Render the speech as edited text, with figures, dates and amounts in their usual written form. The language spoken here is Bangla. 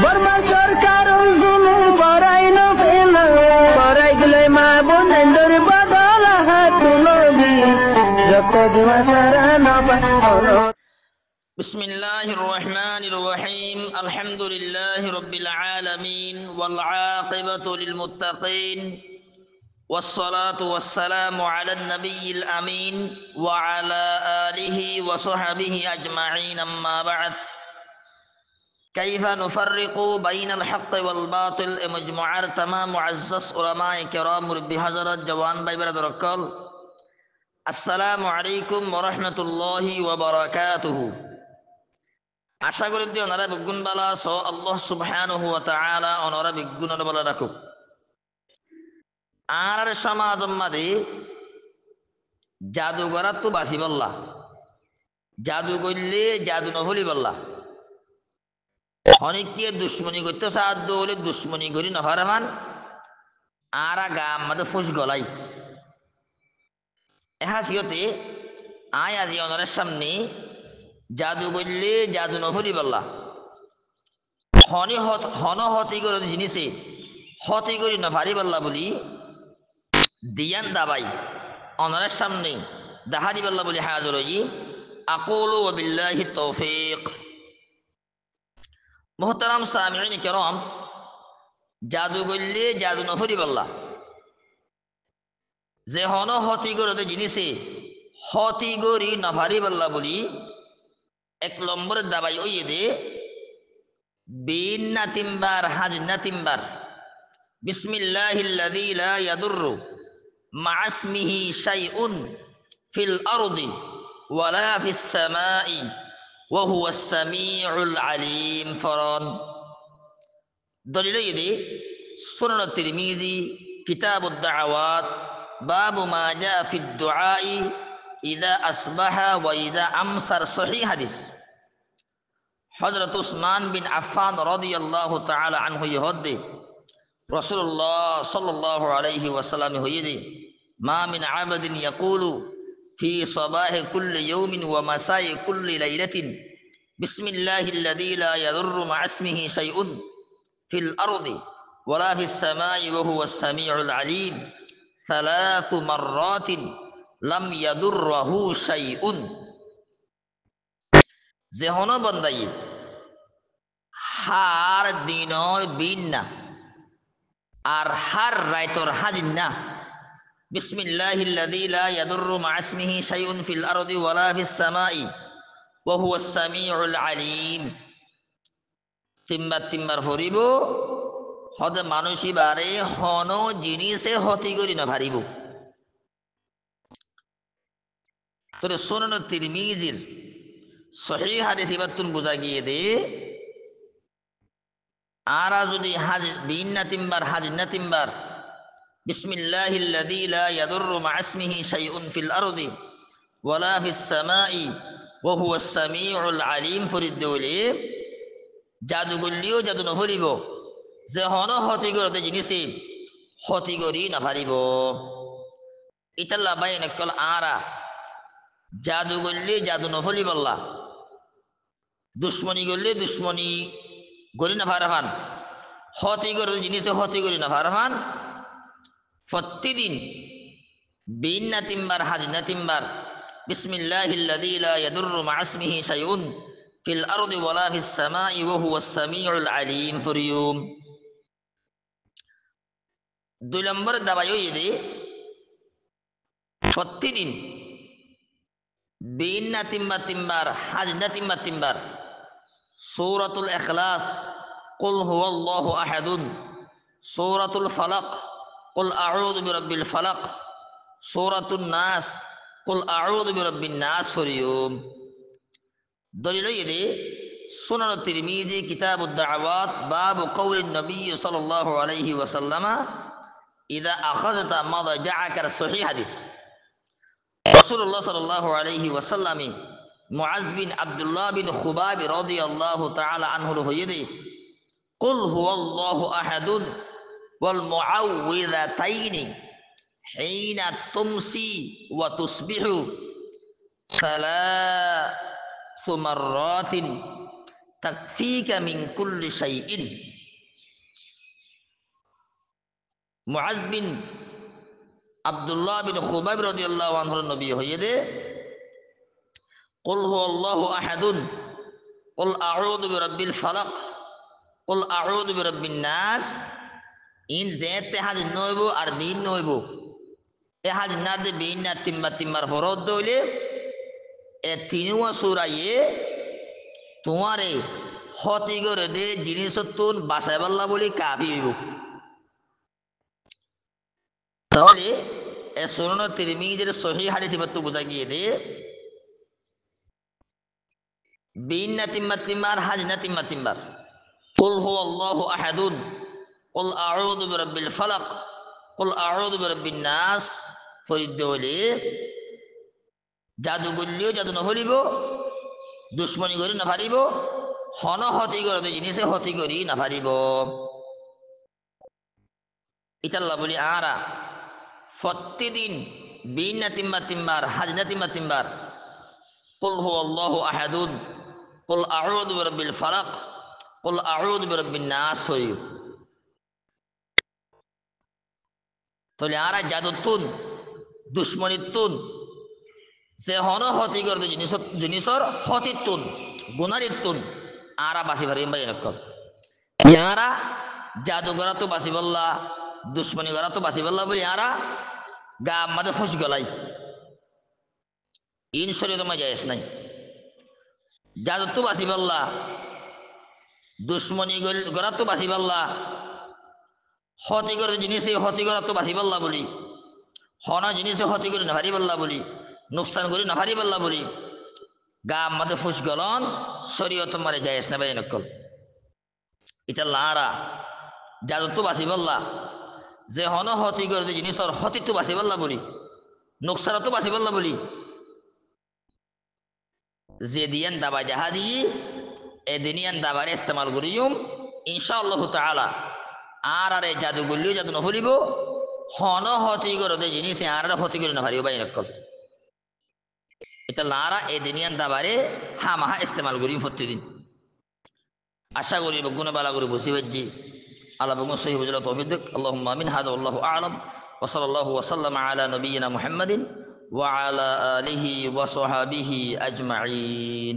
বর্মা সরকার জুলুম করাই না ফেলা করাই গেলে মা বোনের বদল হাত তুলবি যত দিবা সারা না পারো। بسم الله الرحمن الرحيم الحمد لله رب العالمين والعاقبة للمتقين والصلاة والسلام على النبي الأمين وعلى آله وصحبه أجمعين أما بعد كيف نفرق بين الحق والباطل مجموعة تمام معزز علماء كرام ربي حضرت جوان باي برادر الكل السلام عليكم ورحمة الله وبركاته আশা করি যে ওনারা বিজ্ঞান বালা সো আল্লাহ সুবহানাহু ওয়া তাআলা ওনারা বিজ্ঞানের বালা রাখুক। আর সমাজ মাঝে জাদুঘর তো বাসি বললা জাদু করলে জাদু নহলি বললা অনেকে দুশ্মনী করতে সাহায্য হলে দুশ্মনী করি নহরমান আর গাম মাঝে ফুস গলাই এহাসিয়তে আয় আজি ওনারের সামনে জাদু করলে জাদু নহরি বললা হন হতি করে জিনিসে হতি করি না ভারী বললা বলি দিয়ান দাবাই অনরের সামনে দাহারি বললা বলি হাজর হই আকুলু ওয়া বিল্লাহি তৌফিক। মুহতারাম সামিঈন কিরাম, জাদু করলে জাদু নহরি বললা যে হন হতি করে জিনিসে হতি করি না ভারী বললা বলি এক নম্বর দাবাই ওই দে বিন না তিনবার হাজ না তিনবার বিসমিল্লাহিল্লাযী লা ইয়াদুররু মা ইসমিহি শাইউন ফিল আরদি ওয়ালা ফিস সামাই ওয়া হুয়াস সামিউল আলিম ফরন। দলিল ওই দে সুনান তিরমিজি কিতাবুদ দাওয়াত বাবু মা জা ফিদ দুআই ইদা আসবাহা ওয়া ইদা আমসার সহিহ হাদিস। হযরত উসমান বিন আফফান রাদিয়াল্লাহু তাআলা আনহু ইহদে রাসূলুল্লাহ সাল্লাল্লাহু আলাইহি ওয়াসাল্লাম হইয়ে মা মিন আবদিন ইয়াকুলু ফি সাবাহি কুল্লি ইয়াউমিন ওয়া মাসাই কুল্লি লাইলাতিন বিসমিল্লাহিল্লাযী লা ইয়াদুররু মা ইসমিহি শাইউন ফিল আরদি ওয়ালা ফিস সামাই ওয়া হুয়াস সামিউল আলিম সালাসু মাররাতিন লাম ইয়াদুররহু শাইউন। যে হন বন্দাই হার দিনর বিন না আর হার রাইতর হাজিন না বিসমিল্লাহিল্লাযী লা ইয়াদুররু মা ইসমিহি শাইউন ফিল আরদি ওয়ালা ফিস সামাই ওয়া হুয়াস সামিউল আলিম। তিনবার হরিব হদ মানুষই বারে হন জিনিসে হতি করি না ভারিব। তোরে সুনান তিরমিজির সহিহ হাদিস ইবাতুন বুঝা গিয়ে দে আরা যদি হাজ বিন না তিনবার হাজ না তিনবার বিসমিল্লাহিল্লাযী লা ইয়াদুররু মা ইসমিহি শাইউন ফিল আরদি ওয়ালা ফিস সামাই ওয়া হুয়াস সামিউল আলিম ফরিদ দৌলে জাদু করলিও জাদু নহরিব যে হন হতি করতে জিনিসে হতি করি না পারিব। ইতাল্লা বাইন কল আরা জাদু করলে জাদু নহলি বললা দুশ্মনী করলে দুশ্মনী করি না ফারহান হতি করে জিনিসে হতি করি না ফারহান প্রতিদিন বিন না তিনবার হাজ না তিনবার বিসমিল্লাহিল্লাযী লা ইয়াদুররু মা ইসমিহি শাইউন ফিল আরদি ওয়ালা ফিস সামাই ওয়া হুয়াস সামিউল আলিম ফরিয়ুম। দুই নম্বর দাবাই ওই দে প্রতিদিন বিন না তিনবার হাজ না তিনবার সূরাতুল ইখলাস কুল হুয়াল্লাহু আহাদুন সূরাতুল ফালাক কুল আউযু বিরাব্বিল ফালাক সূরাতুন নাস কুল আউযু বিরাব্বিন নাস ফরিয়ুম। দলিল ইদে সুনান তিরমিজি কিতাবুদ দাওয়াত বাবু কওলিন নবী সাল্লাল্লাহু আলাইহি ওয়াসাল্লাম ইদা আখাযতা মাদাজাআকা সহিহ হাদিস। রাসূলুল্লাহ সাল্লাল্লাহু আলাইহি ওয়াসাল্লাম মুআজ বিন আব্দুল্লাহ বিন খুবাব রাদিয়াল্লাহু তাআলা আনহু হইয়ে কুল হুয়াল্লাহু আহাদুন ওয়াল মুআউযিযাতাইনি হিনা তুমসি ওয়া তুসবিহু মাররাতিন তাকফিকা মিন কুল্লি শাইইন। মুআজ বিন আব্দুল্লাহ বিন খুবাইব রাদিয়াল্লাহু আনহু নবী হইয়ে দে কুল হুয়াল্লাহু আহাদুন কুল আউযু বিরাব্বিল ফালাক কুল আউযু বিরাব্বিন নাস ইন যেতে হাজ নইব আর বিন নইব এ হাজ না দে বিন না তিম্মার ফরদ দইলে এ তিনওয়া সূরায়ে তোমারে হতি করে দে জিনিসতুন বাসাইবাল্লাহ বলি কাফি হইব। তাহলে এ সুনান তিরমিজির সহিহ হাদিসে বর্তু বোঝা গিয়ে দে বিন না তিম্মার হাজ না তিম্মার কুল হুয়াল্লাহু আহাদুন কুল আউযু বিরাব্বিল ফালাক কুল আউযু বিরাব্বিন নাস ফরিদ হলে জাদু গল্লিও জাদু নহলিব দুশ্মনী করি না পারিব হন হতি করে জিনিসে হতি করি না পারিব। ইতাল্লাহ বলি আরা প্রতিদিন বিন না তিম্মার হাজ না তিম্মার কুল হুয়াল্লাহু আহাদুন কুল আউযু বিরাব্বিল ফালাক কুল আউযু বিরাব্বিন নাস হইব। তাহলে আরা জাদুতুন দুশ্মনীতুন সে হন হতি করে জিনিসর হতিতুন গুনারিতুন আরা বাসি ভারি ভাই নকল ইয়ারা জাদু করা তো বাসি বললা দুশ্মনী করা তো বাসি বললা বলি আরা গা মাঝে ফুস গলাই ইন শরীর তোমার যায়স নাই জাদু তো বাসি বললা দুশ্মনী করা তো বাসি বললা হতি করে জিনিসে হতি করা তো বাসি বললা বলি হনা জিনিসে হতি করে না ভারি বললা বলি নুকসান করি না ভারি বললা বলি গা মাঝে ফুস গলন শরীয়ত মারে যায়স না ভাই নকল এটা লারা জাদু তো বাসি বললা যে হন হতি করে জিনিসর হতি তো বাসি বললা বলি নুকসান তো বাসি বললা বলি যে দিয়ান দাবা যাহা দিয়ে এ দিনিয়ান দাবারে ইস্তেমাল করিম ইনশাআল্লাহ তাআলা আর আরে জাদু গল্লিও জাদু নহলিব হন হতি করে জিনিসে আর হতি করে না ভারি ভাই নকল এটা লারা এ দিনিয়ান দাবারে হামাহা ইস্তেমাল করিম প্রতিদিন। আশা করি গুণ বালা করে বসি ভাজি আল্লাহ বগুন সহি বুঝলা তৌফিক দিক আল্লাহুম্মা আমিন হাযা আল্লাহু আ'লাম ওয়া সাল্লাল্লাহু ওয়া সাল্লামা আলা নবিয়িনা মুহাম্মাদিন ওয়া আলা আলিহি ওয়া সাহবিহি আজমাইন।